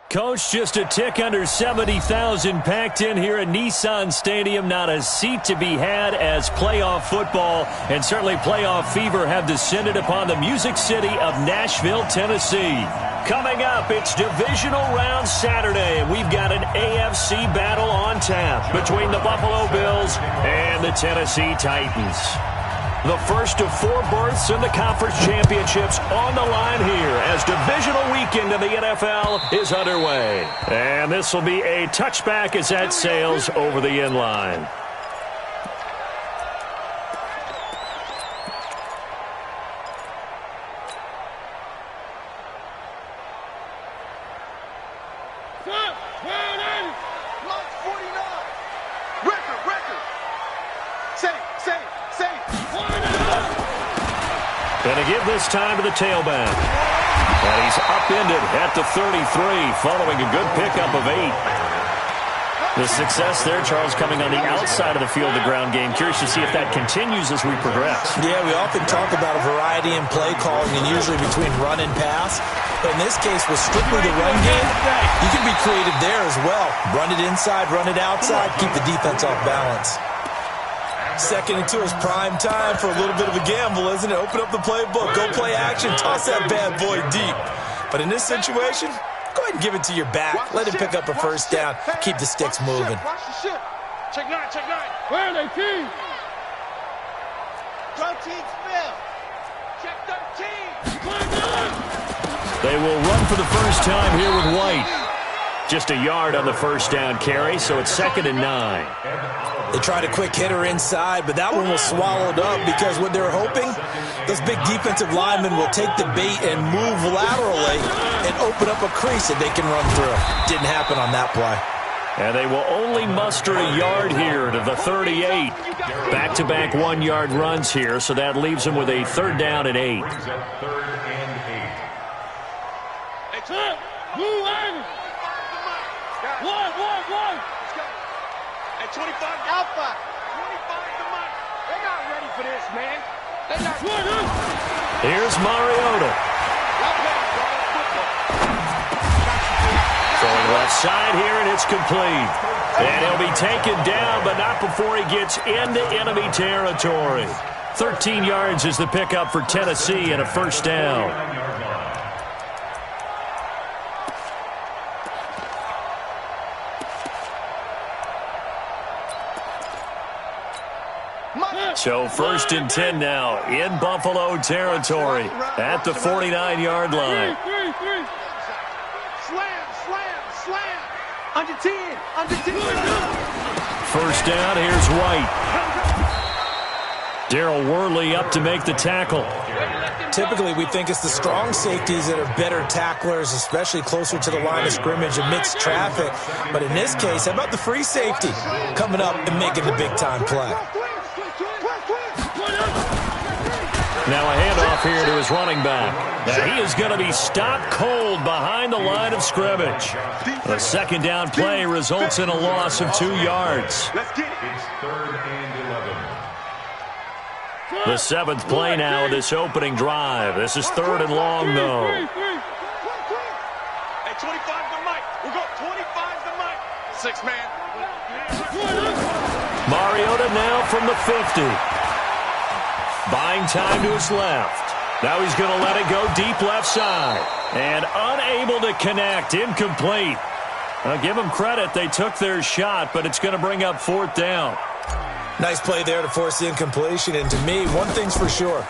Coach, just a tick under 70,000 packed in here at Nissan Stadium. Not a seat to be had as playoff football and certainly playoff fever have descended upon the Music City of Nashville, Tennessee. Coming up, it's divisional round Saturday, and we've got an AFC battle on tap between the Buffalo Bills and the Tennessee Titans. The first of 4 berths in the conference championships on the line here as divisional weekend in the NFL is underway. And this will be a touchback as that sails over the end line. Going to give this time to the tailback. And he's upended at the 33 following a good pickup of 8. The success there, Charles, coming on the outside of the field, the ground game. Curious to see if that continues as we progress. Yeah, we often talk about a variety in play calling and usually between run and pass. But in this case, with strictly the run game, you can be creative there as well. Run it inside, run it outside, keep the defense off balance. Second into his prime time for a little bit of a gamble, isn't it? Open up the playbook, go play action, toss that bad boy deep. But in this situation, go ahead and give it to your back. Let him pick up a first down. Keep the sticks moving. Check 9, check 9. Where are they, team? 13's fifth. Check 13. They will run for the first time here with White. Just a yard on the first down carry, so it's 2nd and 9. They tried a quick hitter inside, but that one was swallowed up because what they're hoping, those big defensive linemen will take the bait and move laterally and open up a crease that they can run through. Didn't happen on that play. And they will only muster a yard here to the 38. Back-to-back 1-yard runs here, so that leaves them with a 3rd down and 8. At 25, Alpha. 25 to Mike. They're not ready for this, man. They're not ready. Here's Mariota. Throwing left side here, and it's complete. And he'll be taken down, but not before he gets into enemy territory. 13 yards is the pickup for Tennessee and a first down. So 1st and 10 now in Buffalo territory at the 49-yard line. Slam, slam, slam. Under 10, under 10. First down, here's White. Darrell Worley up to make the tackle. Typically, we think it's the strong safeties that are better tacklers, especially closer to the line of scrimmage amidst traffic. But in this case, how about the free safety coming up and making the big-time play? Now a handoff here to his running back. Now he is going to be stopped cold behind the line of scrimmage. The 2nd down play results in a loss of 2 yards. It's 3rd and 11. The 7th play now of this opening drive. This is 3rd and long, though. Hey, 25 to Mike. We'll go 25 to Mike. 6-man. Mariota now from the 50. Buying time to his left. Now he's going to let it go deep left side. And unable to connect. Incomplete. I'll give them credit. They took their shot, but it's going to bring up 4th down. Nice play there to force the incompletion. And to me, one thing's for sure.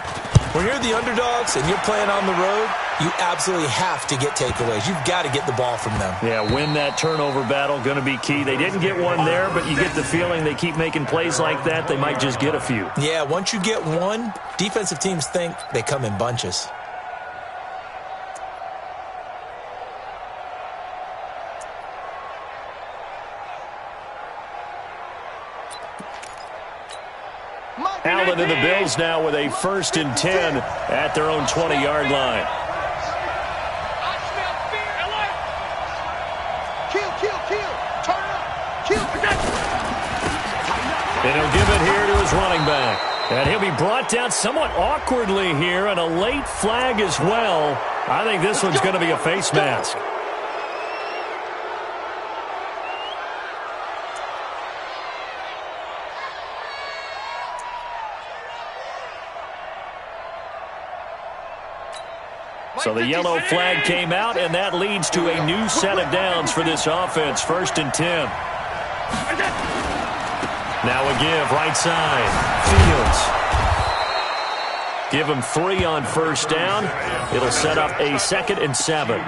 When you're the underdogs and you're playing on the road, you absolutely have to get takeaways. You've got to get the ball from them. Yeah, win that turnover battle, going to be key. They didn't get one there, but you get the feeling they keep making plays like that, they might just get a few. Yeah, once you get one, defensive teams think they come in bunches. Allen and the Bills now with a 1st and 10 at their own 20-yard line. And he'll give it here to his running back. And he'll be brought down somewhat awkwardly here, and a late flag as well. I think this one's going to be a face mask. So the yellow flag came out, and that leads to a new set of downs for this offense. 1st and 10. Now a give, right side. Fields. Give him 3 on 1st down. It'll set up a 2nd and 7.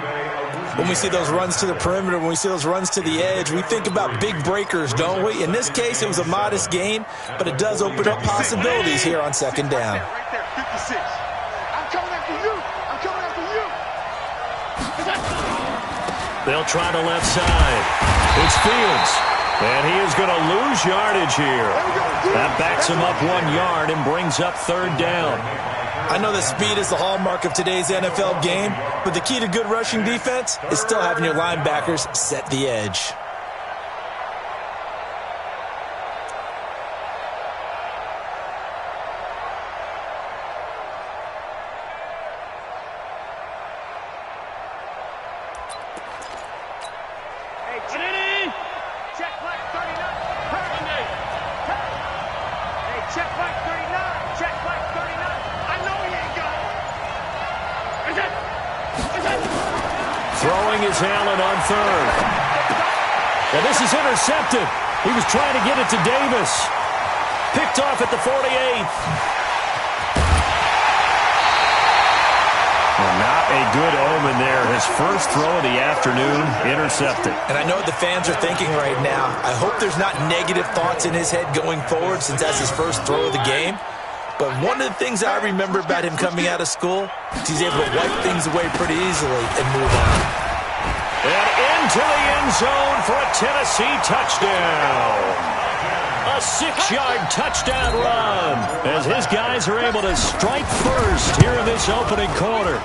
When we see those runs to the perimeter, when we see those runs to the edge, we think about big breakers, don't we? In this case, it was a modest gain, but it does open up possibilities here on 2nd down. Right there, 56. I'm coming after you. I'm coming after you. They'll try the left side. It's Fields. And he is going to lose yardage here. That backs him up 1 yard and brings up 3rd down. I know that speed is the hallmark of today's NFL game, but the key to good rushing defense is still having your linebackers set the edge. Throwing his Allen on 3rd. And this is intercepted. He was trying to get it to Davis. Picked off at the 48th. Well, not a good omen there. His first throw of the afternoon, intercepted. And I know what the fans are thinking right now. I hope there's not negative thoughts in his head going forward since that's his first throw of the game. But one of the things I remember about him coming out of school is he's able to wipe things away pretty easily and move on. And into the end zone for a Tennessee touchdown. A 6-yard touchdown run as his guys are able to strike first here in this opening quarter.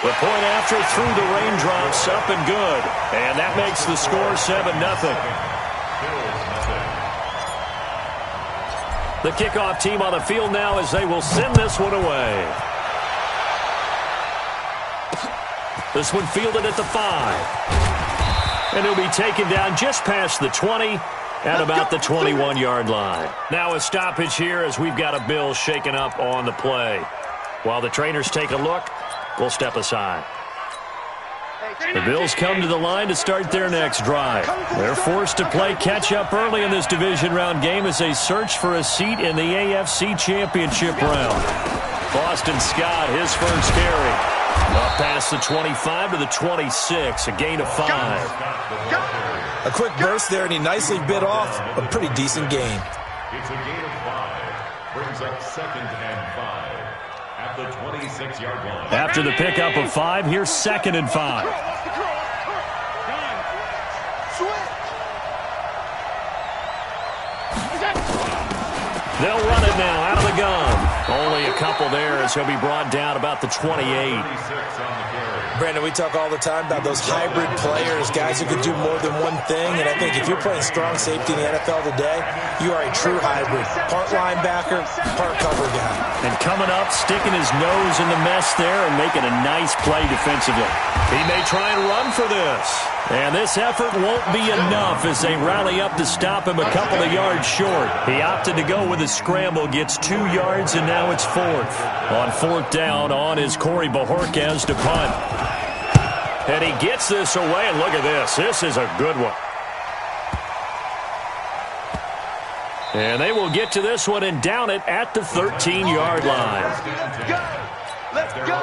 The point after through the raindrops, up and good. And that makes the score 7-0. The kickoff team on the field now as they will send this one away. This one fielded at the 5. And he'll be taken down just past the 20 at about the 21-yard line. Now a stoppage here as we've got a Bill shaken up on the play. While the trainers take a look, we'll step aside. The Bills come to the line to start their next drive. They're forced to play catch-up early in this division round game as they search for a seat in the AFC Championship round. Boston Scott, his first carry. Up past the 25 to the 26, a gain of 5. A quick burst there, and he nicely bit off a pretty decent gain. It's a gain of 5. Brings up 2nd and 5. At the 26-yard line. After the pickup of 5, here's 2nd and 5. They'll run it now out of the gun. Only a couple there as he'll be brought down about the 28. Brandon, we talk all the time about those hybrid players, guys who can do more than one thing, and I think if you're playing strong safety in the NFL today, you are a true hybrid. Part linebacker, part cover guy. And coming up, sticking his nose in the mess there and making a nice play defensively. He may try and run for this. And this effort won't be enough as they rally up to stop him a couple of yards short. He opted to go with a scramble, gets 2 yards, and now it's 4th. On 4th down, on is Corey Bojorquez to punt. And he gets this away, and look at this. This is a good one. And they will get to this one and down it at the 13-yard line. Let's go.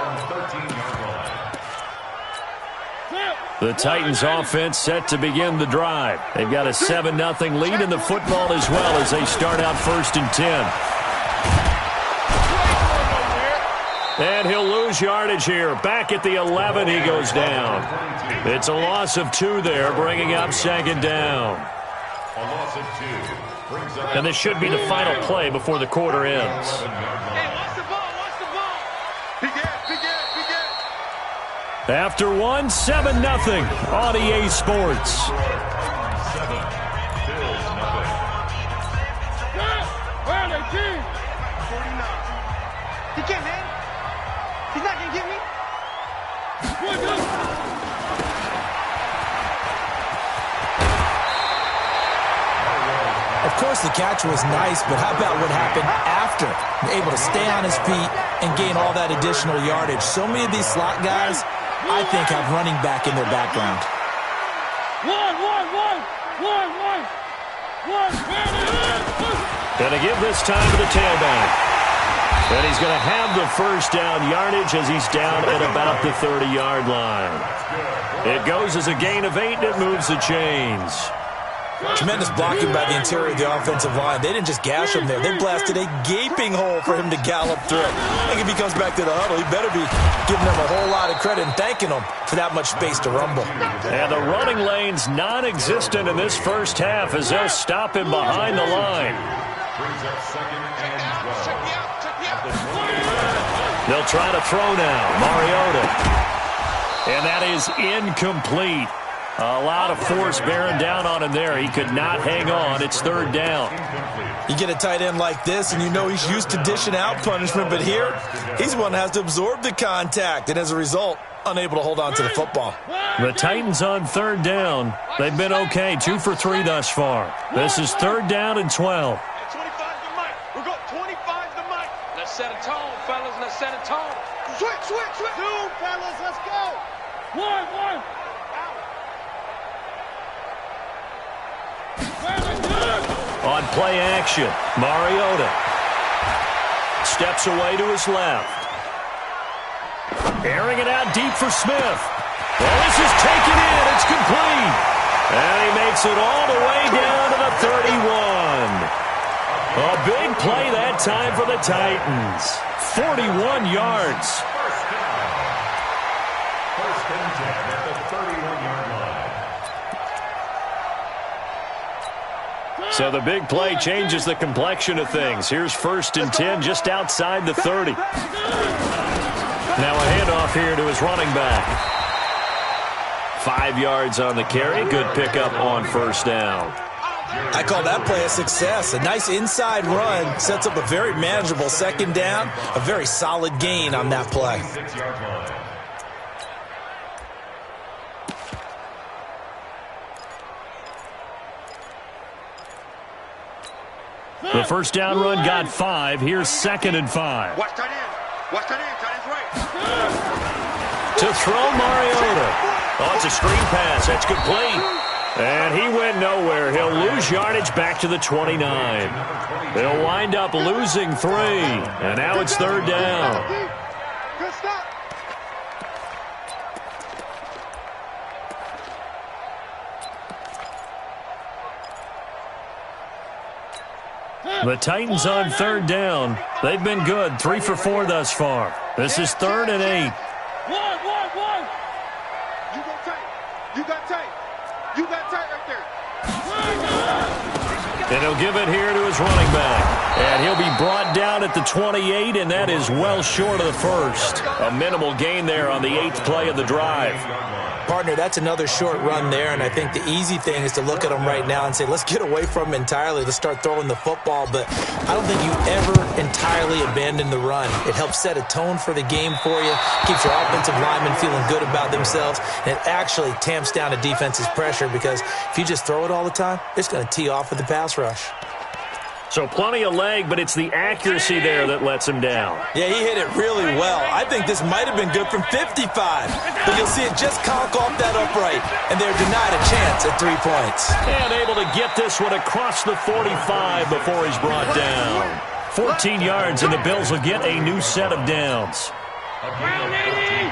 The Titans offense set to begin the drive. They've got a 7-0 lead in the football as well as they start out 1st and 10. And he'll lose yardage here. Back at the 11, he goes down. It's a loss of 2 there, bringing up 2nd down. A loss of 2. And this should be the final play before the quarter ends. Hey, watch the ball, watch the ball. Big ass, big ass, big ass. After 1, 7-0 on EA Sports. Where are they, team? 49. He can't, man. He's not going to get me. Of course, the catch was nice, but how about what happened after? Able to stay on his feet and gain all that additional yardage. So many of these slot guys, I think, have running back in their background. Gonna give this time to the tailback. And he's going to have the first down yardage as he's down at about the 30-yard line. It goes as a gain of 8, and it moves the chains. Tremendous blocking by the interior of the offensive line. They didn't just gash him there. They blasted a gaping hole for him to gallop through. I think if he comes back to the huddle, he better be giving them a whole lot of credit and thanking them for that much space to rumble. And the running lane's non-existent in this first half as they'll stop him behind the line. Brings up second and 12. They'll try to throw now. Mariota. And that is incomplete. A lot of force bearing down on him there. He could not hang on. It's third down. You get a tight end like this, and you know he's used to dishing out punishment, but here, he's the one that has to absorb the contact, and as a result, unable to hold on to the football. The Titans on third down. They've been okay, 2 for 3 thus far. This is third down and 12. 25 to Mike. We're going 25 to Mike. Let's set a tone, fellas. Let's set a tone. Switch. 2, fellas. Let's go. 1. On play action, Mariota steps away to his left. Airing it out deep for Smith. Well, this is taken in. It's complete. And he makes it all the way down to the 31. A big play that time for the Titans. 41 yards. First and 10 at the 31-yard line. So the big play changes the complexion of things. Here's first and 10 just outside the 30. Now a handoff here to his running back. 5 yards on the carry. Good pickup on first down. I call that play a success. A nice inside run sets up a very manageable second down. A very solid gain on that play. 6-yard line. The first down run got 5. Here's second and 5. Watch tight end. Watch tight end. Tight end's right. To throw Mariota. Oh, it's a screen pass. That's complete. And he went nowhere. He'll lose yardage back to the 29. They'll wind up losing 3. And now it's third down. Good stop. The Titans on third down. They've been good. 3 for 4 thus far. This is third and 8. 1. You go tight. You got tight. You got tight right there. And he'll give it here to his running back. And he'll be brought down at the 28, and that is well short of the first. A minimal gain there on the 8th play of the drive. Partner, that's another short run there, and I think the easy thing is to look at him right now and say, let's get away from him entirely. Let's start throwing the football, but I don't think you ever entirely abandon the run. It helps set a tone for the game for you, keeps your offensive linemen feeling good about themselves, and it actually tamps down a defense's pressure because if you just throw it all the time, it's going to tee off with the pass rush. So plenty of leg, but it's the accuracy there that lets him down. Yeah, he hit it really well. I think this might have been good from 55, but you'll see it just conk off that upright, and they're denied a chance at 3 points. And able to get this one across the 45 before he's brought down. 14 yards, and the Bills will get a new set of downs. A gain of 13.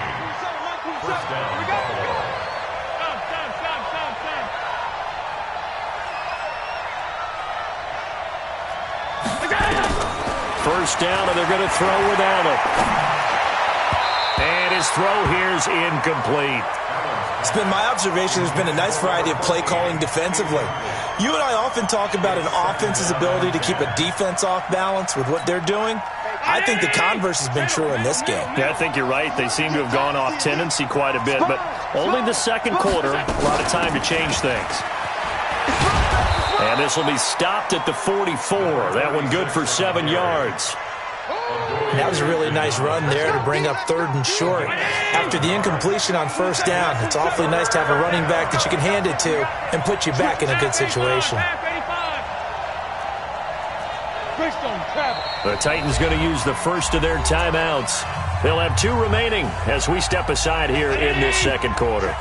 First down, Buffalo. First down, and they're going to throw without him. And his throw here's incomplete. It's been my observation there's been a nice variety of play calling defensively. You and I often talk about an offense's ability to keep a defense off balance with what they're doing. I think the converse has been true in this game. Yeah, I think you're right. They seem to have gone off tendency quite a bit, but only the second quarter, a lot of time to change things. And this will be stopped at the 44. That one good for 7 yards. And that was a really nice run there to bring up third and short. After the incompletion on first down, it's awfully nice to have a running back that you can hand it to and put you back in a good situation. The Titans going to use the first of their timeouts. They'll have 2 remaining as we step aside here in this second quarter.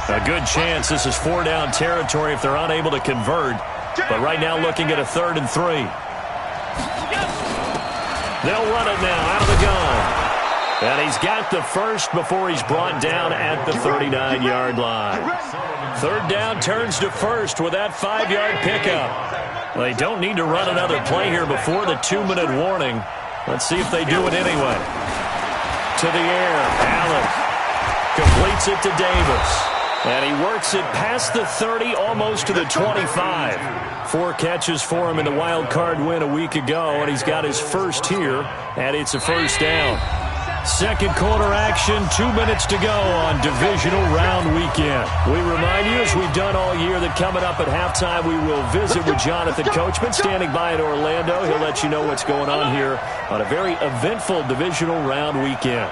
A good chance this is 4-down territory if they're unable to convert. But right now looking at a 3rd and 3. They'll run it now out of the gun. And he's got the first before he's brought down at the 39-yard line. 3rd down turns to first with that 5-yard pickup. They don't need to run another play here before the 2-minute warning. Let's see if they do it anyway. To the air, Allen completes it to Davis. And he works it past the 30, almost to the 25. 4 catches for him in the wild card win a week ago, and he's got his first here, and it's a first down. Second quarter action, 2 minutes to go on divisional round weekend. We remind you, as we've done all year, that coming up at halftime, we will visit with Jonathan Coachman, standing by in Orlando. He'll let you know what's going on here on a very eventful divisional round weekend.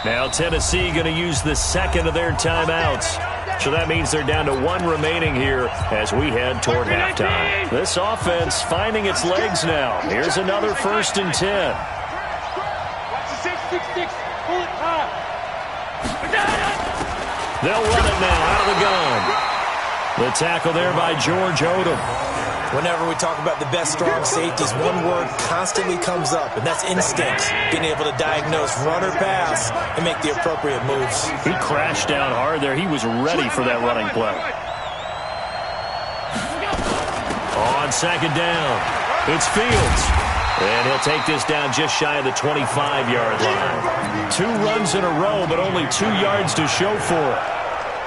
Now Tennessee going to use the second of their timeouts. So that means they're down to 1 remaining here as we head toward halftime. This offense finding its legs now. Here's another 1st and 10. They'll run it now out of the gun. The tackle there by George Odom. Whenever we talk about the best strong safeties, one word constantly comes up, and that's instincts. Being able to diagnose run or pass and make the appropriate moves. He crashed down hard there. He was ready for that running play. On 2nd down, it's Fields. And he'll take this down just shy of the 25-yard line. 2 runs in a row, but only 2 yards to show for it.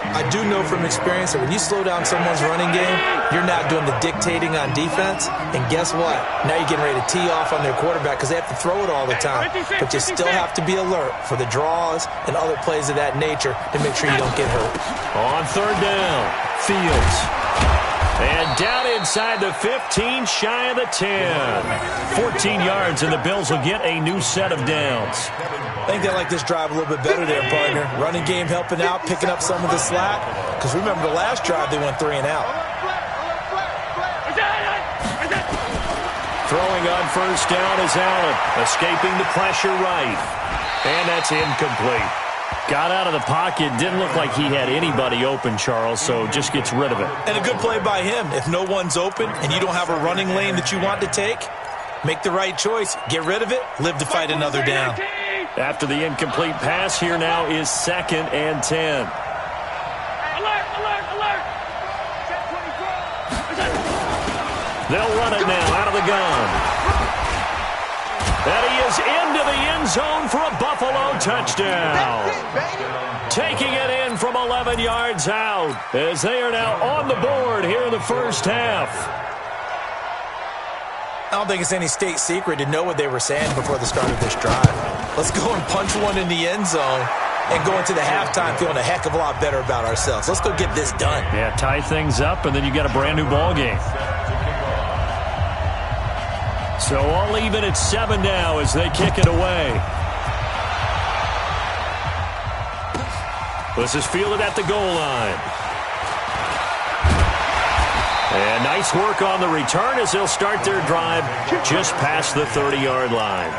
I do know from experience that when you slow down someone's running game, you're not doing the dictating on defense. And guess what? Now you're getting ready to tee off on their quarterback because they have to throw it all the time. But you still have to be alert for the draws and other plays of that nature to make sure you don't get hurt. On 3rd down, Fields. And down inside the 15, shy of the 10. 14 yards, and the Bills will get a new set of downs. I think they like this drive a little bit better there, partner. Running game helping out, picking up some of the slack. Because remember the last drive, they went 3 and out. Throwing on 1st down is Allen. Escaping the pressure right. And that's incomplete. Got out of the pocket. Didn't look like he had anybody open, Charles, so just gets rid of it. And a good play by him. If no one's open and you don't have a running lane that you want to take, make the right choice. Get rid of it. Live to fight another down. After the incomplete pass, here now is 2nd and 10. They'll run it now out of the gun. And he is into the end zone for a Buffalo touchdown. Taking it in from 11 yards out as they are now on the board here in the first half. I don't think it's any state secret to know what they were saying before the start of this drive. Let's go and punch one in the end zone and go into the halftime feeling a heck of a lot better about ourselves. Let's go get this done. Yeah, tie things up, and then you got a brand new ball game. So all even at 7 now as they kick it away. This is fielded at the goal line. And nice work on the return as they'll start their drive just past the 30-yard line.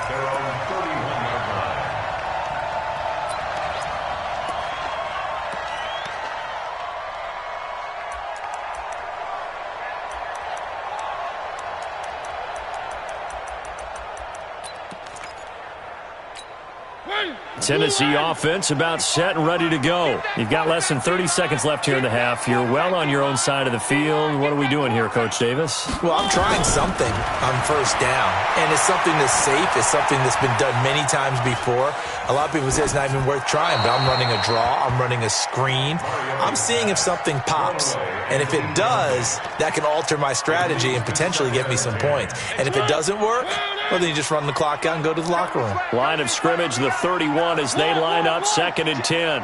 Tennessee offense about set and ready to go. You've got less than 30 seconds left here in the half. You're well on your own side of the field. What are we doing here, Coach Davis? Well, I'm trying something on 1st down, and it's something that's safe. It's something that's been done many times before. A lot of people say it's not even worth trying, but I'm running a draw. I'm running a screen. I'm seeing if something pops, and if it does, that can alter my strategy and potentially get me some points. And if it doesn't work, well, then you just run the clock out and go to the locker room. Line of scrimmage, the 31 as they line up 2nd and 10.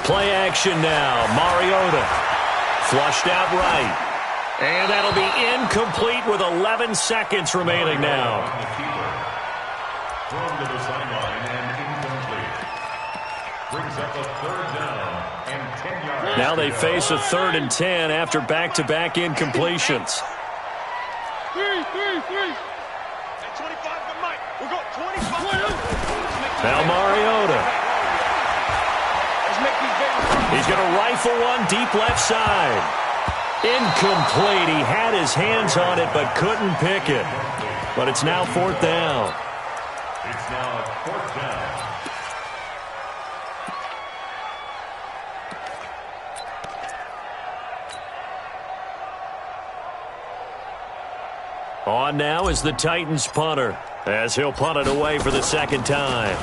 Play action now. Mariota flushed out right. And that'll be incomplete with 11 seconds remaining now. Thrown to the sideline and incomplete. Brings up a 3rd down. and 10 yards. Now they face a 3rd and 10 after back-to-back incompletions. Three. At 25 to Mike. We got 25. Now Mariota. Let's make these babies. He's going to rifle one deep left side. Incomplete. He had his hands on it but couldn't pick it. But it's now 4th down. It's now 4th down. On now is the Titans punter, as he'll punt it away for the 2nd time.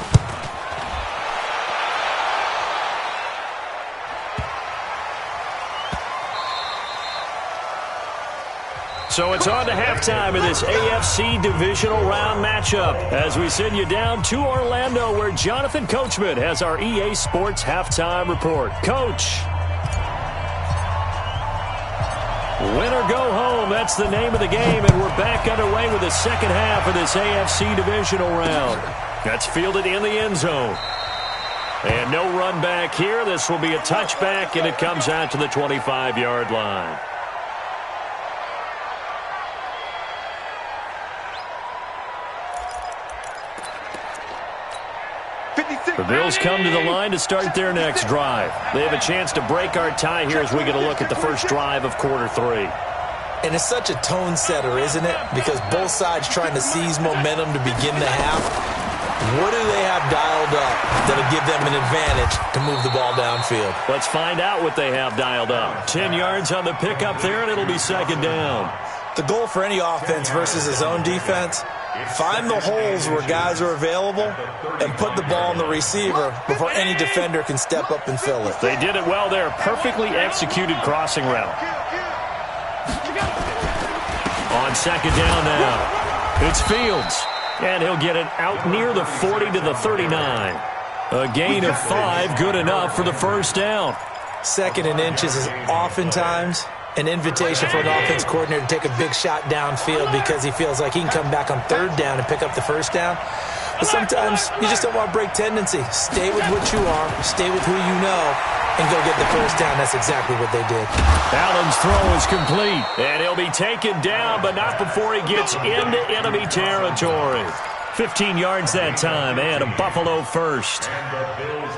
So it's on to halftime of this AFC divisional round matchup as we send you down to Orlando where Jonathan Coachman has our EA Sports halftime report. Coach. Win or go home, that's the name of the game, and we're back underway with the 2nd half of this AFC divisional round. That's fielded in the end zone. And no run back here. This will be a touchback, and it comes out to the 25-yard line. The Bills come to the line to start their next drive. They have a chance to break our tie here as we get a look at the first drive of quarter 3. And it's such a tone setter, isn't it? Because both sides trying to seize momentum to begin the half. What do they have dialed up that'll give them an advantage to move the ball downfield? Let's find out what they have dialed up. 10 yards on the pickup there, and it'll be 2nd down. The goal for any offense versus his own defense, find the holes where guys are available and put the ball on the receiver before any defender can step up and fill it. They did it well there. Perfectly executed crossing route. On 2nd down now, it's Fields. And he'll get it out near the 40 to the 39. A gain of 5, good enough for the 1st down. 2nd and inches is oftentimes an invitation for an offense coordinator to take a big shot downfield because he feels like he can come back on 3rd down and pick up the 1st down. But sometimes you just don't want to break tendency. Stay with what you are, stay with who you know, and go get the 1st down. That's exactly what they did. Allen's throw is complete, and he'll be taken down, but not before he gets into enemy territory. 15 yards that time, and a Buffalo 1st.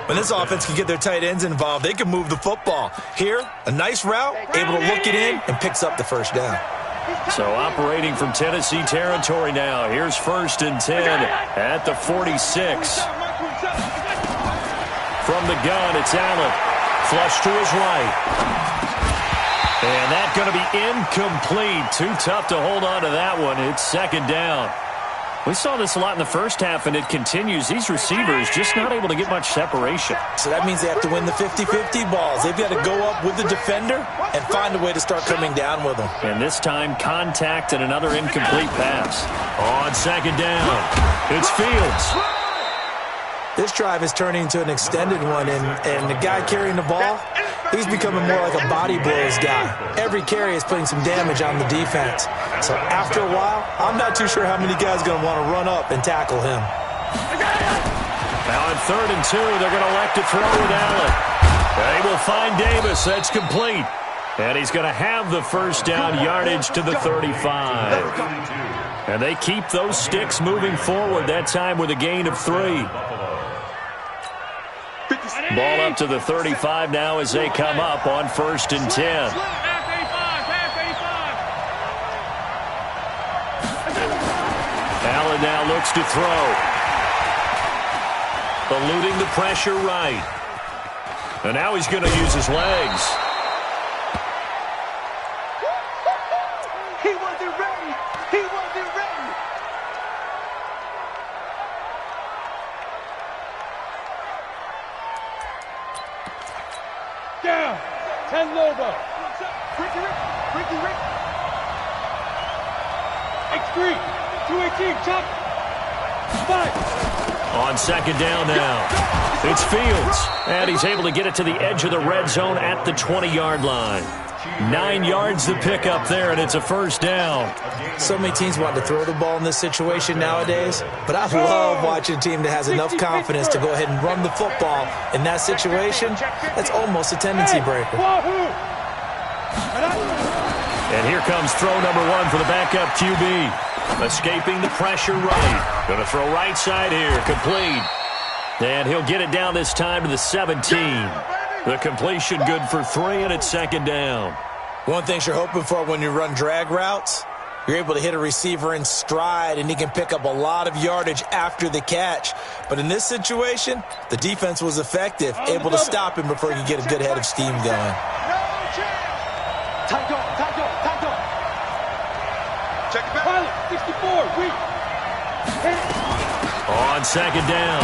When this offense can get their tight ends involved, they can move the football. Here, a nice route, able to look it in, and picks up the 1st down. So operating from Tennessee territory now. Here's 1st and 10 at the 46. From the gun, it's Allen. Flush to his right. And that's going to be incomplete. Too tough to hold on to that one. It's 2nd down. We saw this a lot in the first half, and it continues. These receivers just not able to get much separation. So that means they have to win the 50-50 balls. They've got to go up with the defender and find a way to start coming down with them. And this time, contact and another incomplete pass. On 2nd down, it's Fields. This drive is turning into an extended one, and the guy carrying the ball, he's becoming more like a body blows guy. Every carry is putting some damage on the defense. So after a while, I'm not too sure how many guys are going to want to run up and tackle him. Now on 3rd and 2, they're going to elect to throw with Allen. They will find Davis. That's complete. And he's going to have the 1st down yardage to the 35. And they keep those sticks moving forward, that time with a gain of 3. Ball up to the 35 now as they come up on 1st and 10. Allen now looks to throw. Eluding the pressure right. And now he's going to use his legs. He wasn't ready. He wasn't ready. Down. 10 Lobo. Ricky. X3. 218. Chop. 5. On 2nd down now, it's Fields. And he's able to get it to the edge of the red zone at the 20-yard line. 9 yards to pick up there, and it's a first down. So many teams want to throw the ball in this situation nowadays, but I love watching a team that has enough confidence to go ahead and run the football in that situation. That's almost a tendency breaker. And here comes throw number 1 for the backup QB. Escaping the pressure right. Going to throw right side here. Complete. And he'll get it down this time to the 17. The completion good for 3, and it's second down. One thing you're hoping for when you run drag routes, you're able to hit a receiver in stride, and he can pick up a lot of yardage after the catch. But in this situation, the defense was effective, able to stop him before he could get a good head of steam going. Check it back. 64, On second down,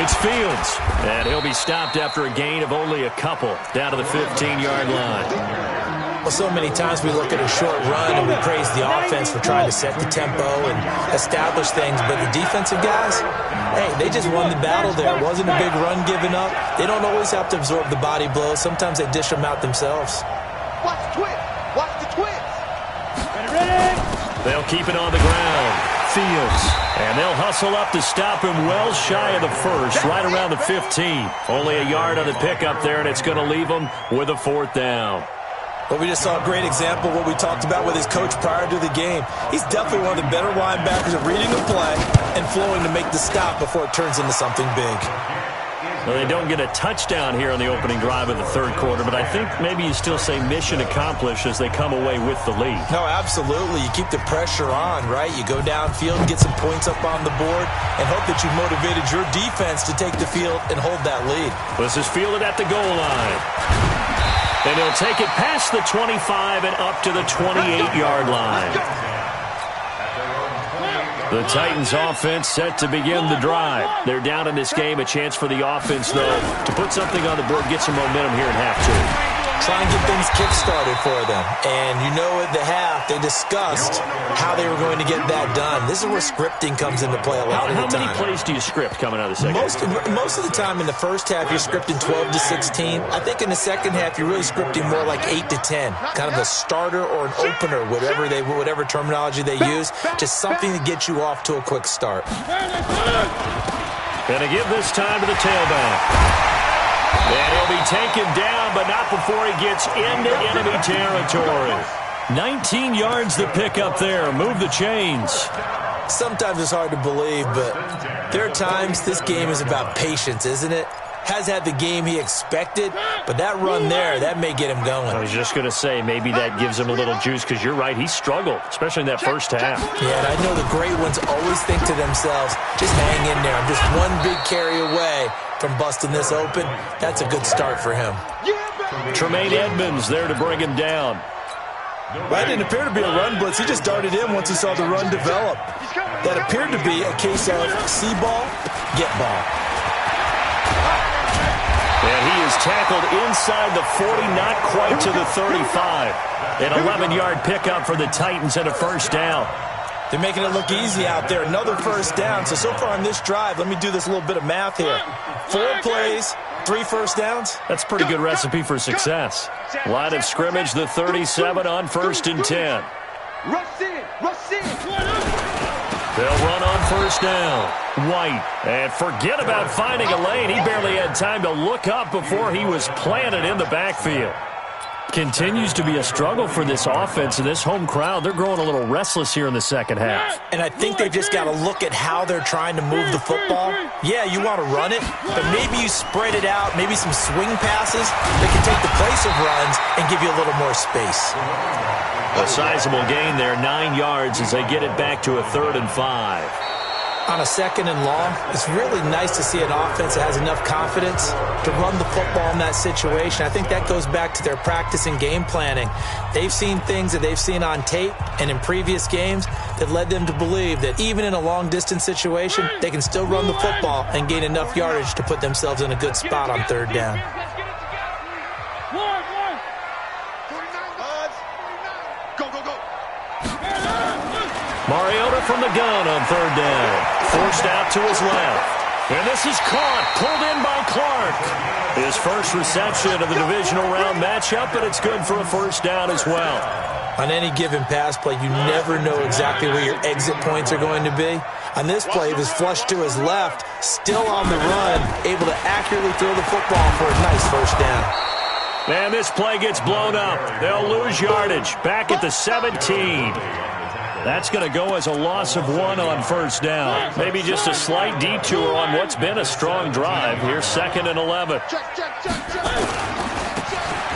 it's Fields. And he'll be stopped after a gain of only a couple, down to the 15-yard line. Well, so many times we look at a short run and we praise the offense for trying to set the tempo and establish things, but the defensive guys, hey, they just won the battle there. It wasn't a big run given up. They don't always have to absorb the body blows. Sometimes they dish them out themselves. Watch the twist. Watch the twist. Ready? They'll keep it on the ground. Fields. And they'll hustle up to stop him well shy of the first, right around the 15. Only a yard on the pickup there, and it's going to leave him with a fourth down. Well, we just saw a great example of what we talked about with his coach prior to the game. He's definitely one of the better linebackers at reading the play and flowing to make the stop before it turns into something big. Well, they don't get a touchdown here on the opening drive of the third quarter, but I think maybe you still say mission accomplished as they come away with the lead. No, absolutely. You keep the pressure on, right? You go downfield, get some points up on the board, and hope that you've motivated your defense to take the field and hold that lead. This is fielded at the goal line. And he'll take it past the 25 and up to the 28-yard line. The Titans offense set to begin the drive. They're down in this game. A chance for the offense, though, to put something on the board, get some momentum here in half two. Try and get things kick-started for them. And you know at the half, they discussed how they were going to get that done. This is where scripting comes into play a lot of the time. How many plays do you script coming out of the second half? Most of the time in the first half, you're scripting 12 to 16. I think in the second half, you're really scripting more like 8 to 10. Kind of a starter or an opener, whatever terminology they use. Just something to get you off to a quick start. Going to give this time to the tailback. And he'll be taken down, but not before he gets into enemy territory. 19 yards to pick up there. Move the chains. Sometimes it's hard to believe, but there are times this game is about patience, isn't it? Has had the game he expected, but that run there, that may get him going. I was just going to say, maybe that gives him a little juice, because you're right, he struggled, especially in that first half. Yeah, and I know the great ones always think to themselves, just hang in there. I'm just one big carry away from busting this open. That's a good start for him. Tremaine Edmonds there to bring him down. That didn't appear to be a run blitz. He just darted in once he saw the run develop. That appeared to be a case of see ball, get ball. And he is tackled inside the 40, not quite to the 35. An 11-yard pickup for the Titans and a first down. They're making it look easy out there. Another first down. So far on this drive, let me do this little bit of math here. 4 plays, 3 first downs. That's a pretty good recipe for success. Line of scrimmage, the 37 on 1st and 10. Rush in. They'll run on first down. White. And forget about finding a lane. He barely had time to look up before he was planted in the backfield. Continues to be a struggle for this offense and this home crowd. They're growing a little restless here in the second half. And I think they've just got to look at how they're trying to move the football. Yeah, you want to run it, but maybe you spread it out, maybe some swing passes that can take the place of runs and give you a little more space. A sizable gain there, 9 yards as they get it back to a 3rd and 5. On a 2nd and long, it's really nice to see an offense that has enough confidence to run the football in that situation. I think that goes back to their practice and game planning. They've seen things that they've seen on tape and in previous games that led them to believe that even in a long-distance situation, they can still run the football and gain enough yardage to put themselves in a good spot on 3rd down. Mariota from the gun on 3rd down. Forced out to his left. And this is caught, pulled in by Clark. His first reception of the divisional round matchup, and it's good for a first down as well. On any given pass play, you never know exactly where your exit points are going to be. On this play, it was flushed to his left, still on the run, able to accurately throw the football for a nice first down. And this play gets blown up. They'll lose yardage. Back at the 17. That's going to go as a loss of 1 on first down. Maybe just a slight detour on what's been a strong drive. Here's 2nd and 11.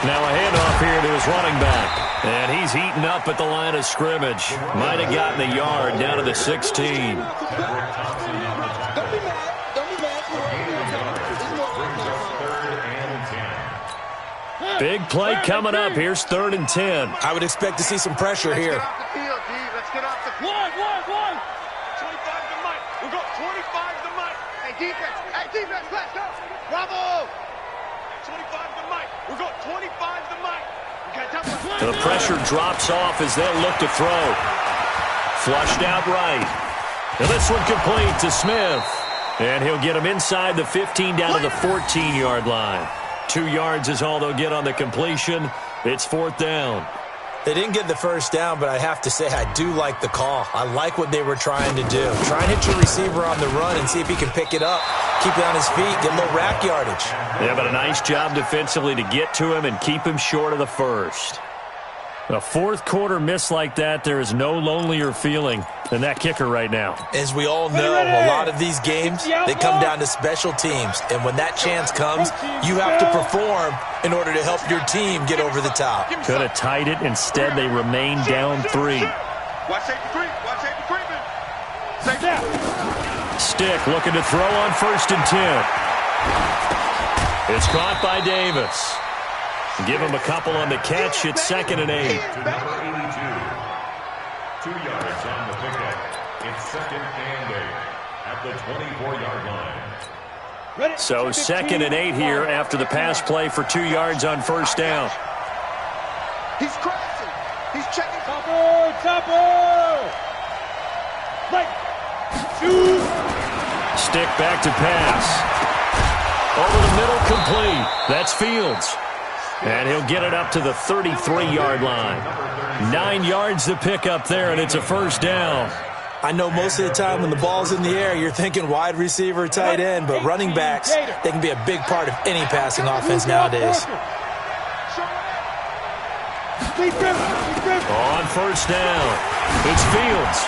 Now a handoff here to his running back. And he's heating up at the line of scrimmage. Might have gotten a yard down to the 16. Big play coming up. Here's 3rd and 10. I would expect to see some pressure here. Let's get off the field. 25 to Mike. We've got 25 to Mike. Hey, defense, let's go. Bravo. 25 to Mike. We've got 25 to Mike. The pressure drops off as they'll look to throw. Flushed out right. And this one complete to Smith. And he'll get him inside the 15 down to the 14-yard line. 2 yards is all they'll get on the completion. It's 4th down. They didn't get the first down, but I have to say I do like the call. I like what they were trying to do. Try and hit your receiver on the run and see if he can pick it up. Keep it on his feet, get a little rack yardage. Yeah, but a nice job defensively to get to him and keep him short of the first. A fourth quarter miss like that, there is no lonelier feeling than that kicker right now. As we all know, a lot of these games, they come down to special teams. And when that chance comes, you have to perform in order to help your team get over the top. Could have tied it. Instead, they remain down 3. Watch safety creep. Watch safety creeping. Stick looking to throw on 1st and 10. It's caught by Davis. Give him a couple on the catch. It's 2nd and 8. To number 82. 2 yards on the pickup. It's 2nd and 8 at the 24-yard line. So 2nd and 8 here after the pass play for 2 yards on first down. He's crossing. He's checking. Topper. Right. Shoot. Stick back to pass. Over the middle, complete. That's Fields. And he'll get it up to the 33-yard line. 9 yards to pick up there, and it's a first down. I know most of the time when the ball's in the air, you're thinking wide receiver, tight end, but running backs, they can be a big part of any passing offense nowadays. On first down, it's Fields.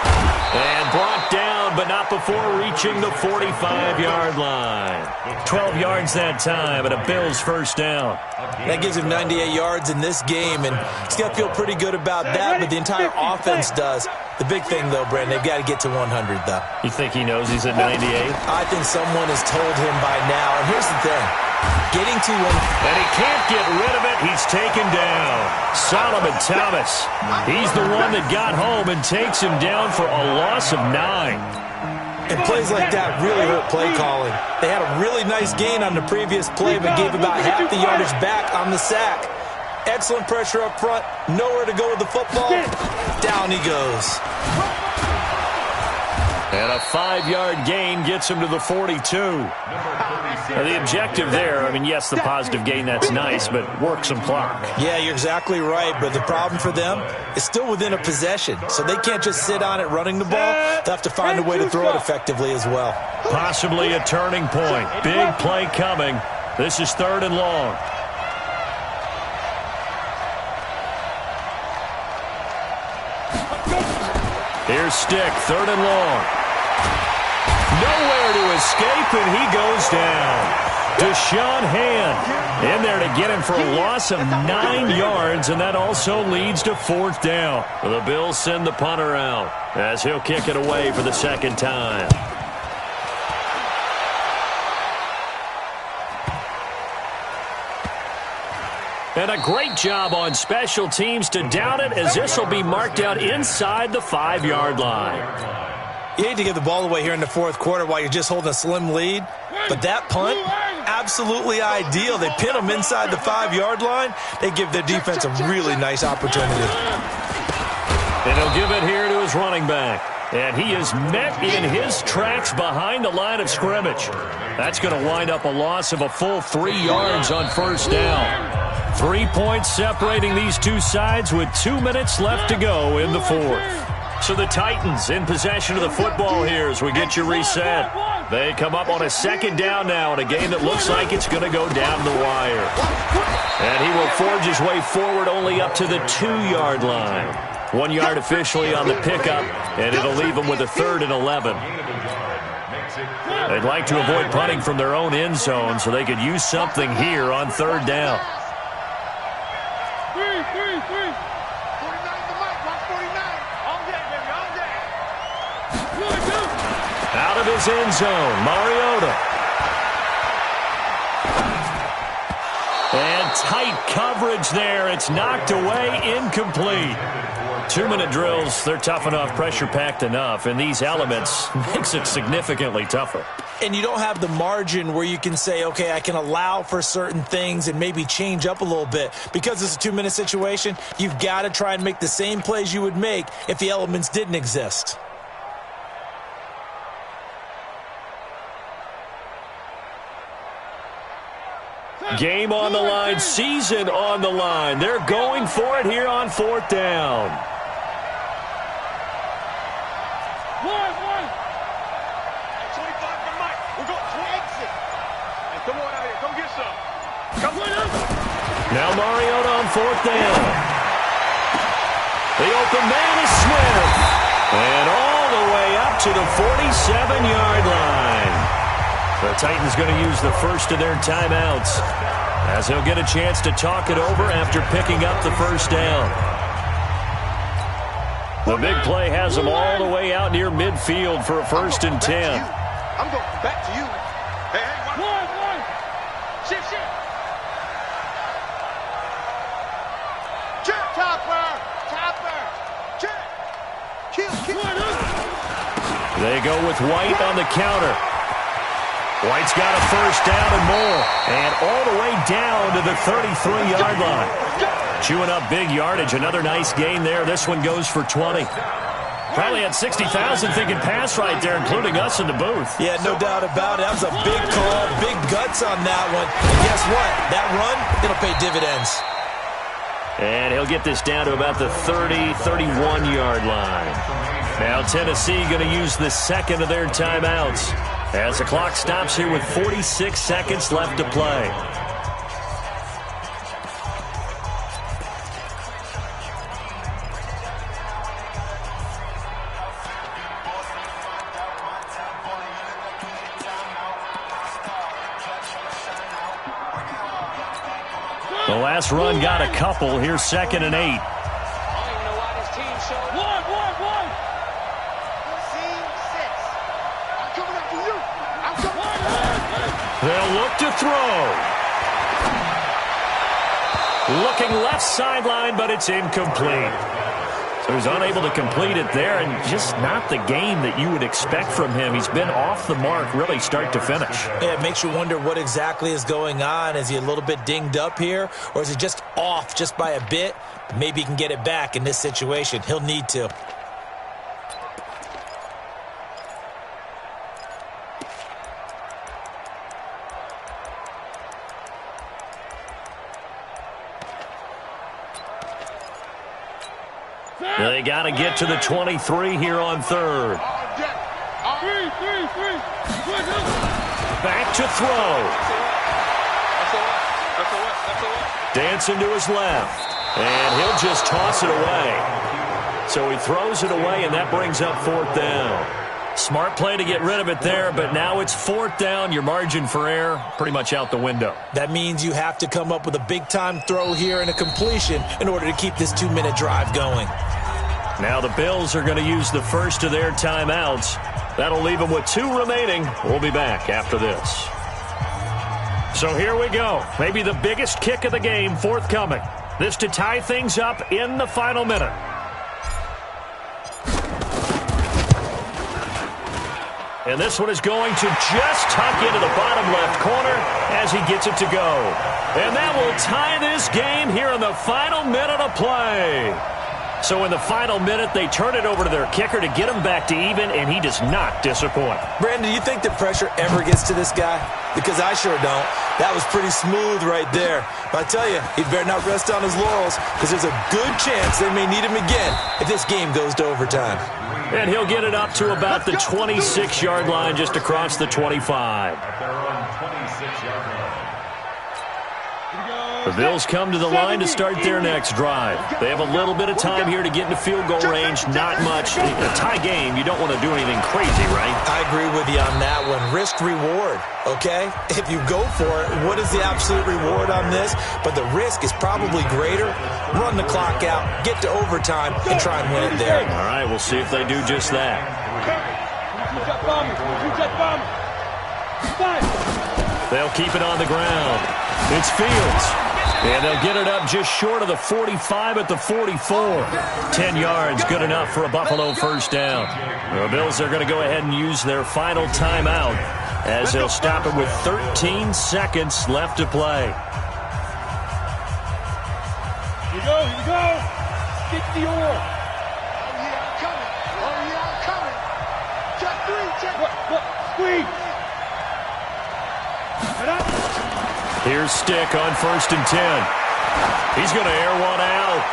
And brought down, but not before reaching the 45-yard line. 12 yards that time, and a Bills first down. That gives him 98 yards in this game, and he's got to feel pretty good about that, but the entire offense does. The big thing, though, Brandon, they've got to get to 100, though. You think he knows he's at 98? I think someone has told him by now, and here's the thing. Getting to one. And he can't get rid of it. He's taken down. Solomon Thomas. He's the one that got home and takes him down for a loss of 9. And plays like that really hurt play calling. They had a really nice gain on the previous play, but gave about half the yardage back on the sack. Excellent pressure up front. Nowhere to go with the football. Down he goes. And a 5-yard gain gets him to the 42. Now, the objective there, I mean, yes, the positive gain, that's nice, but work some clock. Yeah, you're exactly right, but the problem for them is still within a possession, so they can't just sit on it running the ball. They'll have to find a way to throw it effectively as well. Possibly a turning point. Big play coming. This is 3rd and long. Here's Stick, 3rd and long. Nowhere to escape, and he goes down. Deshaun Hand in there to get him for a loss of 9 yards, and that also leads to 4th down. The Bills send the punter out as he'll kick it away for the 2nd time. And a great job on special teams to down it, as this will be marked out inside the 5-yard line. You hate to give the ball away here in the fourth quarter while you're just holding a slim lead, but that punt, absolutely ideal. They pin them inside the 5-yard line. They give their defense a really nice opportunity. And he'll give it here to his running back. And he is met in his tracks behind the line of scrimmage. That's going to wind up a loss of a full 3 yards on first down. 3 points separating these two sides with 2 minutes left to go in the fourth. So the Titans in possession of the football here as we get you reset. They come up on a second down now in a game that looks like it's going to go down the wire. And he will forge his way forward only up to the 2-yard line. 1 yard officially on the pickup, and it'll leave them with a 3rd and 11. They'd like to avoid punting from their own end zone so they could use something here on 3rd down. Out of his end zone, Mariota. And tight coverage there. It's knocked away, incomplete. 2-minute drills, they're tough enough, pressure-packed enough, and these elements makes it significantly tougher. And you don't have the margin where you can say, okay, I can allow for certain things and maybe change up a little bit. Because it's a 2-minute situation, you've got to try and make the same plays you would make if the elements didn't exist. Game on the line, season on the line. They're going for it here on 4th down. Now Mariota on 4th down. The open man is Smith. And all the way up to the 47-yard line. The Titans going to use the first of their timeouts as he'll get a chance to talk it over after picking up the first down. The big play has them all the way out near midfield for a 1st and 10. I'm going back to you. Hey, one. Shift. Check, topper. Check. Kill. They go with White on the counter. White's got a first down and more. And all the way down to the 33-yard line. Chewing up big yardage. Another nice gain there. This one goes for 20. Probably had 60,000 thinking pass right there, including us in the booth. Yeah, no doubt about it. That was a big call, big guts on that one. And guess what? That run, it'll pay dividends. And he'll get this down to about the 30, 31-yard line. Now Tennessee going to use the second of their timeouts as the clock stops here with 46 seconds left to play. The last run got a couple. Here's 2nd and 8. They'll look to throw. Looking left sideline, but it's incomplete. So he's unable to complete it there, and just not the game that you would expect from him. He's been off the mark really start to finish. Yeah, it makes you wonder what exactly is going on. Is he a little bit dinged up here, or is he just off just by a bit? Maybe he can get it back in this situation. He'll need to. They got to get to the 23 here on 3rd. Back to throw. Dancing to his left. And he'll just toss it away. So he throws it away, and that brings up 4th down. Smart play to get rid of it there, but now it's 4th down. Your margin for error pretty much out the window. That means you have to come up with a big-time throw here and a completion in order to keep this 2-minute drive going. Now the Bills are going to use the first of their timeouts. That'll leave them with 2 remaining. We'll be back after this. So here we go. Maybe the biggest kick of the game forthcoming. This to tie things up in the final minute. And this one is going to just tuck into the bottom left corner as he gets it to go. And that will tie this game here in the final minute of play. So in the final minute, they turn it over to their kicker to get him back to even, and he does not disappoint. Brandon, do you think the pressure ever gets to this guy? Because I sure don't. That was pretty smooth right there. But I tell you, he better not rest on his laurels, because there's a good chance they may need him again if this game goes to overtime. And he'll get it up to about the 26-yard line, just across the 25. At their own 26-yard line. The Bills come to the line to start their next drive. They have a little bit of time here to get into field goal range, not much. A tie game, you don't want to do anything crazy, right? I agree with you on that one. Risk-reward, okay? If you go for it, what is the absolute reward on this? But the risk is probably greater. Run the clock out, get to overtime, and try and win it there. All right, we'll see if they do just that. They'll keep it on the ground. It's Fields. And they'll get it up just short of the 45 at the 44. 10 yards, good enough for a Buffalo first down. The Bills are going to go ahead and use their final timeout as they'll stop it with 13 seconds left to play. Here we go. Stick the oar. Oh, yeah, I'm coming. Oh, yeah, I'm coming. Check three, check. Look, squeeze. Get up. Here's Stick on 1st and 10. He's going to air one out.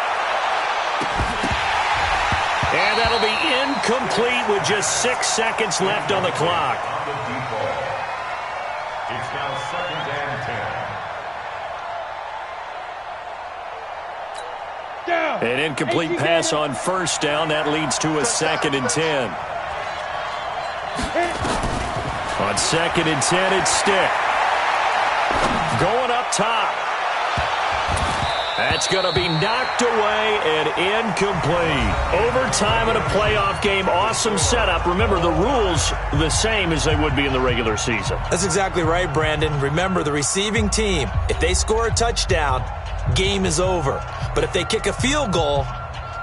And that'll be incomplete with just 6 seconds left on the clock. It's now 2nd and 10. Down. An incomplete pass on 1st down. That leads to a 2nd and 10. On 2nd and 10, it's Stick. Going up top. That's going to be knocked away and incomplete. Overtime in a playoff game. Awesome setup. Remember, the rules the same as they would be in the regular season. That's exactly right, Brandon. Remember, the receiving team, if they score a touchdown, game is over. But if they kick a field goal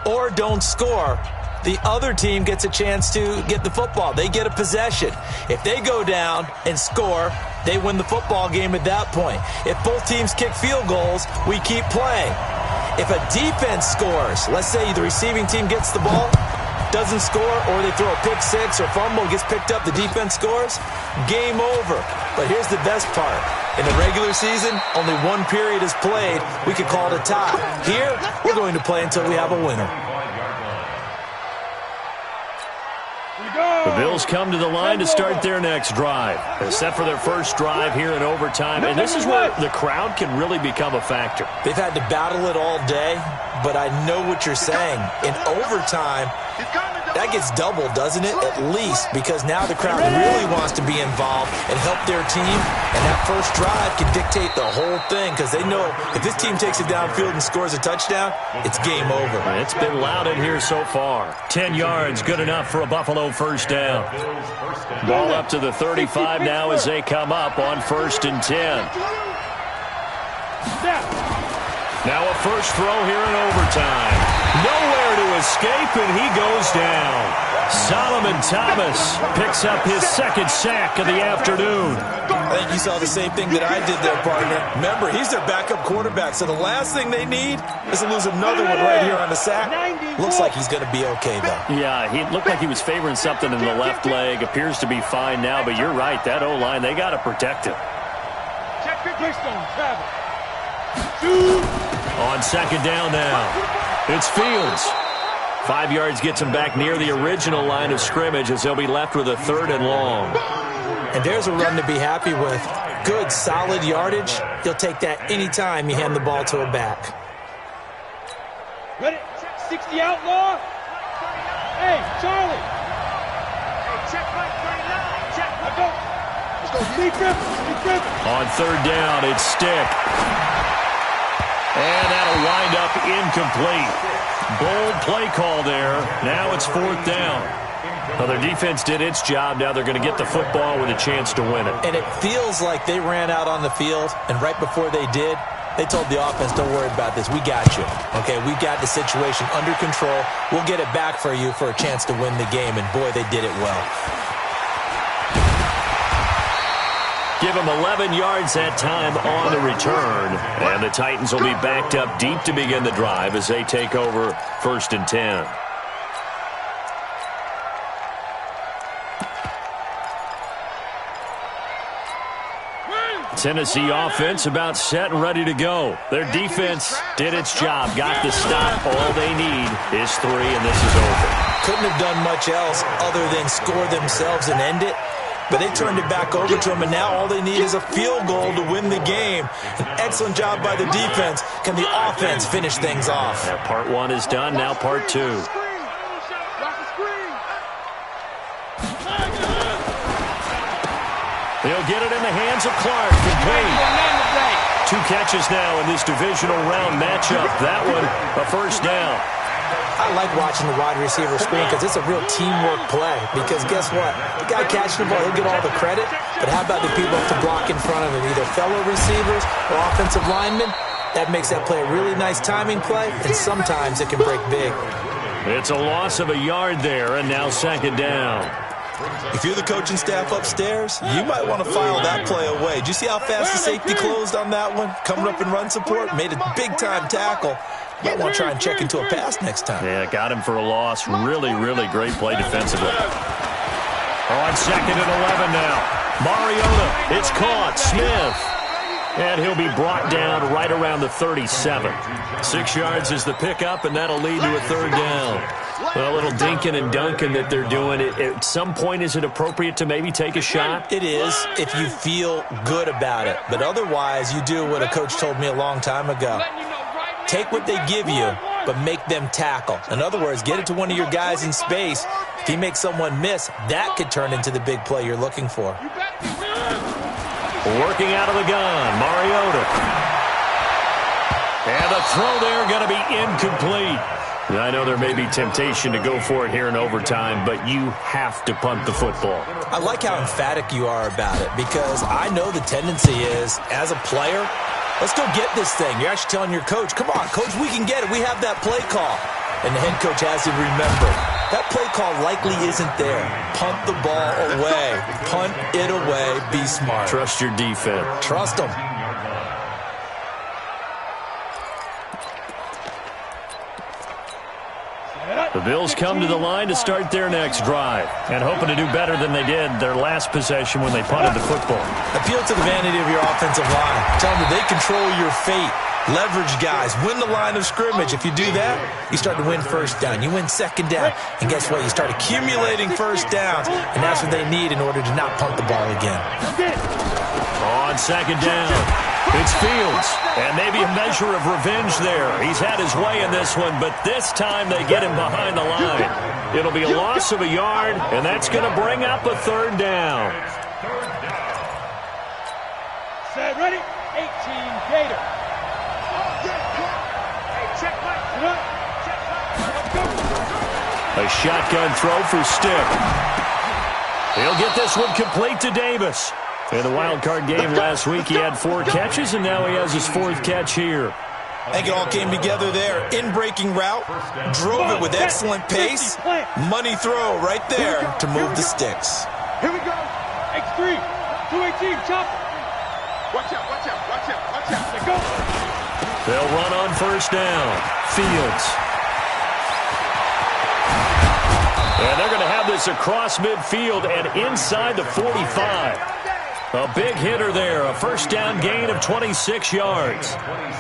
or don't score, the other team gets a chance to get the football. They get a possession. If they go down and score, they win the football game at that point. If both teams kick field goals, we keep playing. If a defense scores, let's say the receiving team gets the ball, doesn't score, or they throw a pick six or fumble, gets picked up, the defense scores, game over. But here's the best part. In the regular season, only one period is played. We could call it a tie. Here, we're going to play until we have a winner. The Bills come to the line to start their next drive. They're set for their first drive here in overtime, and this is where the crowd can really become a factor. They've had to battle it all day, but I know what you're saying. In overtime, that gets doubled, doesn't it? At least, because now the crowd really wants to be involved and help their team, and that first drive can dictate the whole thing, because they know if this team takes it downfield and scores a touchdown, it's game over. It's been loud in here so far. 10 yards, good enough for a Buffalo first down. Ball up to the 35 now as they come up on 1st and 10. Now a first throw here in overtime. Nowhere to escape, and he goes down. Solomon Thomas picks up his 2nd sack of the afternoon. I think you saw the same thing that I did there, partner. Remember, he's their backup quarterback, so the last thing they need is to lose another one right here on the sack. Looks like he's going to be okay, though. Yeah, he looked like he was favoring something in the left leg. Appears to be fine now, but you're right. That O-line, they got to protect him. Check the Bristol, travel. On 2nd down now, it's Fields. 5 yards gets him back near the original line of scrimmage as they'll be left with a 3rd and long. And there's a run to be happy with. Good, solid yardage. He'll take that anytime you hand the ball to a back. Ready? 60 outlaw. Hey, Charlie. Hey, check right 39. Check. Let's go. Let's go. Deep grip. On 3rd down, it's Stick. And that'll wind up incomplete. Bold play call there. Now it's 4th down. Well, their defense did its job. Now they're going to get the football with a chance to win it. And it feels like they ran out on the field, and right before they did, they told the offense, don't worry about this. We got you. Okay, we got the situation under control. We'll get it back for you for a chance to win the game, and boy, they did it well. Give him 11 yards that time on the return. And the Titans will be backed up deep to begin the drive as they take over 1st and 10. Tennessee offense about set and ready to go. Their defense did its job, got the stop. All they need is 3, and this is over. Couldn't have done much else other than score themselves and end it. But they turned it back over to them, and now all they need is a field goal to win the game. An excellent job by the defense. Can the offense finish things off? Now part 1 is done, now part 2. They'll get it in the hands of Clark. Complete. 2 catches now in this divisional round matchup. That one, a first down. I like watching the wide receiver screen because it's a real teamwork play. Because guess what? The guy catching the ball, he'll get all the credit. But how about the people to block in front of him, either fellow receivers or offensive linemen? That makes that play a really nice timing play, and sometimes it can break big. It's a loss of a yard there, and now 2nd down. If you're the coaching staff upstairs, you might want to file that play away. Did you see how fast the safety closed on that one? Coming up in run support, made a big-time tackle. Might want to try and check into a pass next time. Yeah, got him for a loss. Really, really great play defensively. On 2nd and 11 now. Mariota, it's caught. Smith. And he'll be brought down right around the 37. 6 yards is the pickup, and that'll lead to a 3rd down. Well, a little dinking and dunking that they're doing. At some point, is it appropriate to maybe take a shot? It is if you feel good about it. But otherwise, you do what a coach told me a long time ago. Take what they give you, but make them tackle. In other words, get it to one of your guys in space. If he makes someone miss, that could turn into the big play you're looking for. Working out of the gun, Mariota. And the throw there going to be incomplete. I know there may be temptation to go for it here in overtime, but you have to punt the football. I like how emphatic you are about it because I know the tendency is, as a player, let's go get this thing. You're actually telling your coach, come on, coach, we can get it. We have that play call. And the head coach has to remember, that play call likely isn't there. Punt the ball away. Punt it away. Be smart. Trust your defense. Trust them. The Bills come to the line to start their next drive and hoping to do better than they did their last possession when they punted the football. Appeal to the vanity of your offensive line. Tell them that they control your fate. Leverage guys. Win the line of scrimmage. If you do that, you start to win 1st down. You win 2nd down. And guess what? You start accumulating 1st downs. And that's what they need in order to not punt the ball again. On 2nd down, it's Fields. And maybe a measure of revenge there. He's had his way in this one, but this time they get him behind the line. It'll be a loss of a yard, and that's going to bring up a 3rd down. Set, ready? 18, Gator. A shotgun throw for Stick. He'll get this one complete to Davis. In the wild card game last week, he had 4 catches, and now he has his 4th catch here. I think it all came together there. In-breaking route, drove it with excellent pace. Money throw right there to move the sticks. Here we go. X3, 218, chop. Watch out, watch out, watch out, watch out. Let's go. They'll run on 1st down. Fields. And they're going to have this across midfield and inside the 45. A big hitter there, a 1st down gain of 26 yards.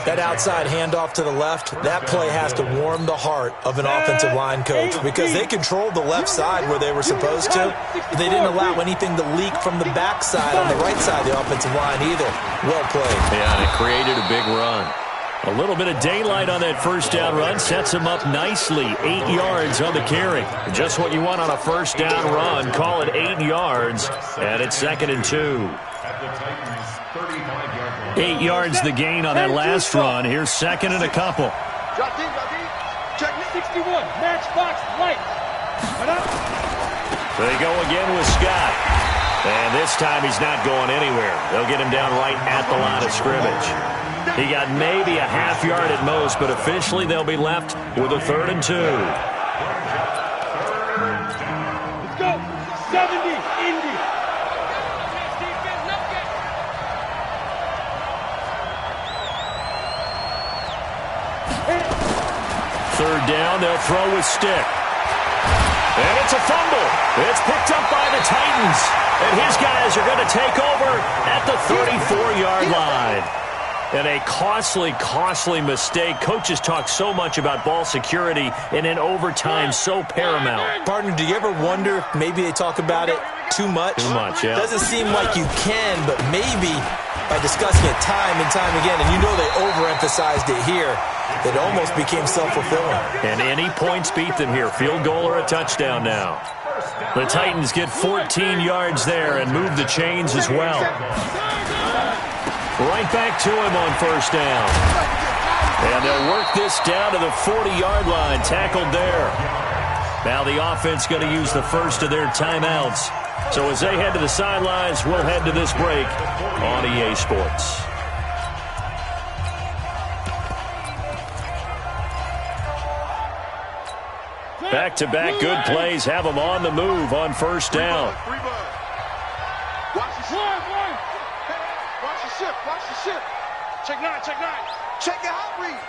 That outside handoff to the left, that play has to warm the heart of an offensive line coach because they controlled the left side where they were supposed to. They didn't allow anything to leak from the backside on the right side of the offensive line either. Well played. Yeah, and it created a big run. A little bit of daylight on that 1st down run sets him up nicely. 8 yards on the carry. Just what you want on a 1st down run. Call it 8 yards, and it's 2nd and 2. 8 yards the gain on that last run. Here's 2nd and a couple. Drop deep, check it. 61, matchbox, light. They go again with Scott. And this time he's not going anywhere. They'll get him down right at the line of scrimmage. He got maybe a half yard at most, but officially they'll be left with a 3rd and 2. Let's go. 70, Indy. Third down, they'll throw with stick. And it's a fumble. It's picked up by the Titans. And his guys are going to take over at the 34-yard line. And a costly, costly mistake. Coaches talk so much about ball security, and in overtime, so paramount. Partner, do you ever wonder if maybe they talk about it too much? Too much, yeah. Doesn't seem like you can, but maybe by discussing it time and time again, and you know they overemphasized it here, it almost became self-fulfilling. And any points beat them here. Field goal or a touchdown now. The Titans get 14 yards there and move the chains as well. Right back to him on first down. And they'll work this down to the 40-yard line, tackled there. Now the offense going to use the first of their timeouts. So as they head to the sidelines, we'll head to this break on EA Sports. Back-to-back good plays have them on the move on first down. Watch the ship. Watch the ship. Check 9. Check your hot read.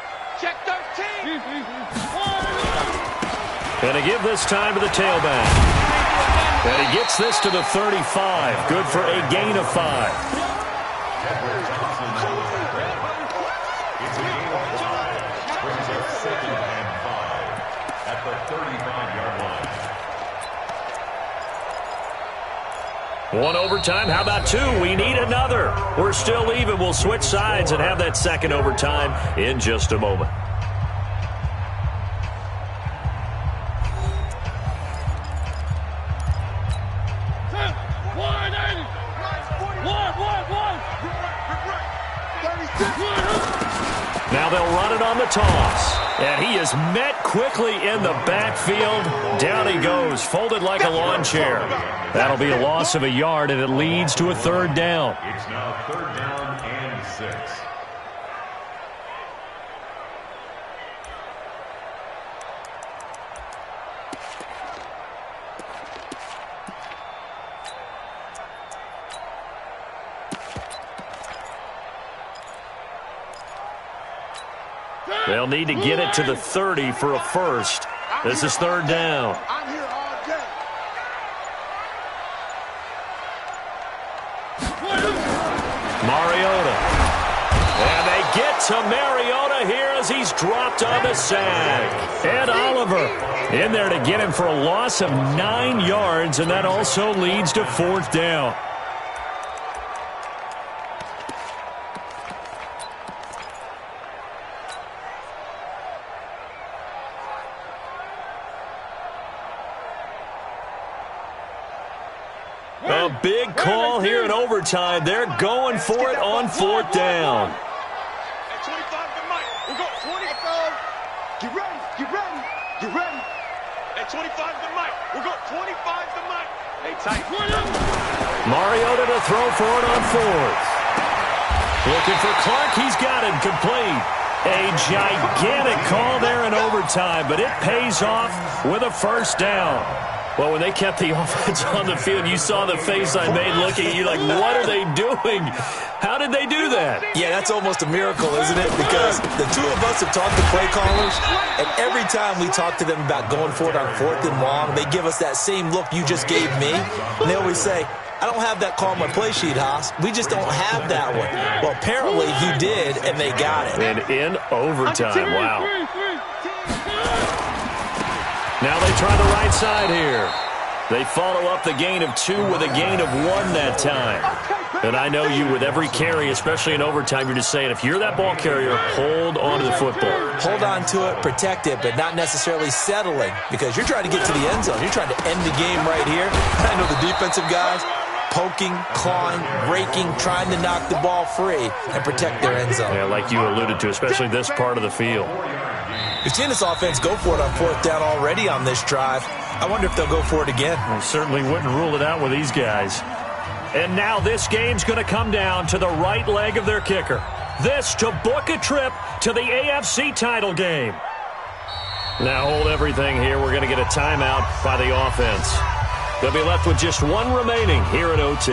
Check 13. Going to give this time to the tailback. And he gets this to the 35. Good for a gain of 5. It's a gain of 5. Brings up 2nd and 5 at the 35-yard line. One overtime. How about 2? We need another. We're still even. We'll switch sides and have that second overtime in just a moment. Now they'll run it on the toss. And he is met quickly in the backfield. Down he goes, folded like a lawn chair. That'll be a loss of a yard, and it leads to a third down. It's now 3rd down and 6. They'll need to get it to the 30 for a first. This is 3rd down. I'm here all day. Mariota. And they get to Mariota here as he's dropped on the sack. And Oliver in there to get him for a loss of 9 yards, and that also leads to 4th down. A big call here in overtime. They're going for it on 4th down. At 25 to Mike. We got 20. Get ready. At 25 to Mike. We got 25 to Mike. Hey, tight. Mariota to throw for it on 4th. Looking for Clark. He's got it complete. A gigantic call there in overtime, but it pays off with a first down. Well, when they kept the offense on the field, you saw the face I made looking at you like, what are they doing? How did they do that? Yeah, that's almost a miracle, isn't it? Because the two of us have talked to play callers, and every time we talk to them about going for it on 4th and long, they give us that same look you just gave me. And they always say, I don't have that call on my play sheet, Haas. We just don't have that one. Well, apparently you did, and they got it. And in overtime, wow. Now they try the right side here. They follow up the gain of 2 with a gain of 1 that time. And I know you, with every carry, especially in overtime, you're just saying, if you're that ball carrier, hold on to the football. Hold on to it, protect it, but not necessarily settling, because you're trying to get to the end zone. You're trying to end the game right here. I know the defensive guys poking, clawing, raking, trying to knock the ball free and protect their end zone. Yeah, like you alluded to, especially this part of the field. We've seen this offense go for it on 4th down already on this drive. I wonder if they'll go for it again. I certainly wouldn't rule it out with these guys. And now this game's going to come down to the right leg of their kicker. This to book a trip to the AFC title game. Now hold everything here. We're going to get a timeout by the offense. They'll be left with just 1 remaining here at OT.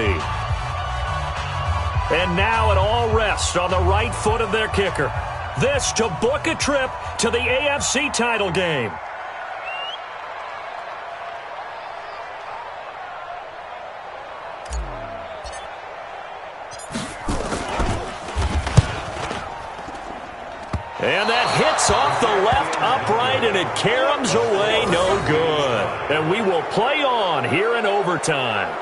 And now it all rests on the right foot of their kicker. this to book a trip to the AFC title game. And that hits off the left upright, and it caroms away, no good. And we will play on here in overtime.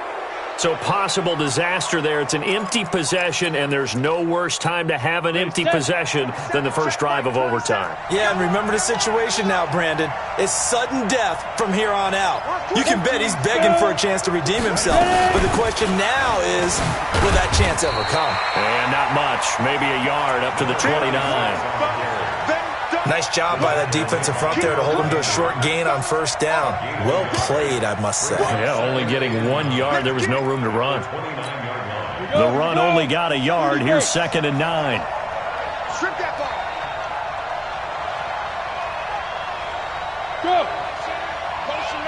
So possible disaster there. It's an empty possession, and there's no worse time to have an empty possession than the first drive of overtime. Yeah, and remember the situation now, Brandon. It's sudden death from here on out. You can bet he's begging for a chance to redeem himself. But the question now is, will that chance ever come? And not much. Maybe a yard up to the 29. Nice job by that defensive front there to hold him to a short gain on first down. Well played, I must say. Yeah, only getting 1 yard. There was no room to run. The run only got a yard. Here's 2nd and 9. Strip that ball. Go. Motion.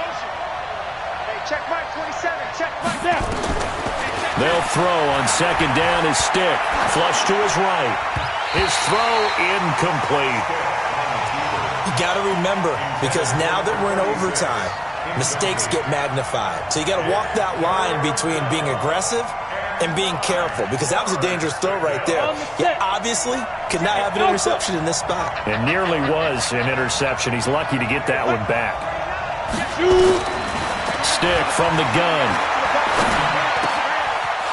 Hey, check right, 27. Check right Now. They'll throw on 2nd down. His stick flush to his right. His throw incomplete. You got to remember, because now that we're in overtime, mistakes get magnified. So you got to walk that line between being aggressive and being careful, because that was a dangerous throw right there. You obviously could not have an interception in this spot. It nearly was an interception. He's lucky to get that one back. Stick from the gun.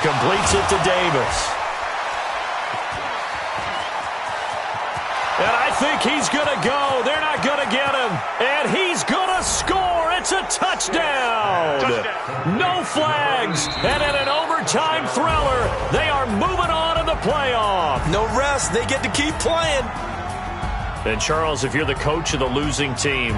Completes it to Davis. And I think he's going to go. They're not going to get him. And he's going to score. It's a touchdown. No flags. And in an overtime thriller, they are moving on in the playoff. No rest. They get to keep playing. And, Charles, if you're the coach of the losing team,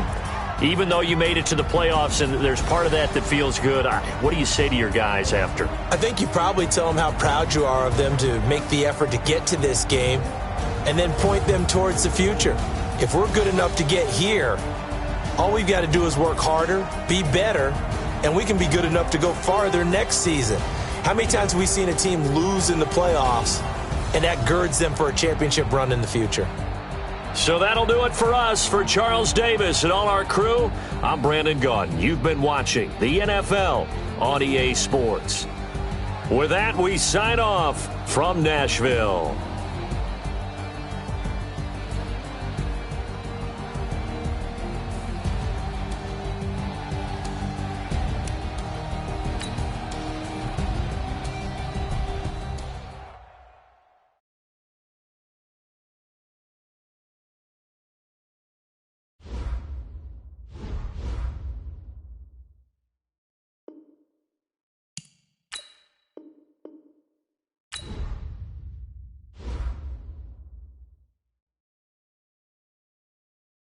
even though you made it to the playoffs and there's part of that that feels good, what do you say to your guys after? I think you probably tell them how proud you are of them to make the effort to get to this game, and then point them towards the future. If we're good enough to get here, all we've got to do is work harder, be better, and we can be good enough to go farther next season. How many times have we seen a team lose in the playoffs, and that girds them for a championship run in the future? So that'll do it for us. For Charles Davis and all our crew, I'm Brandon Gaudin. You've been watching the NFL on EA Sports. With that, we sign off from Nashville.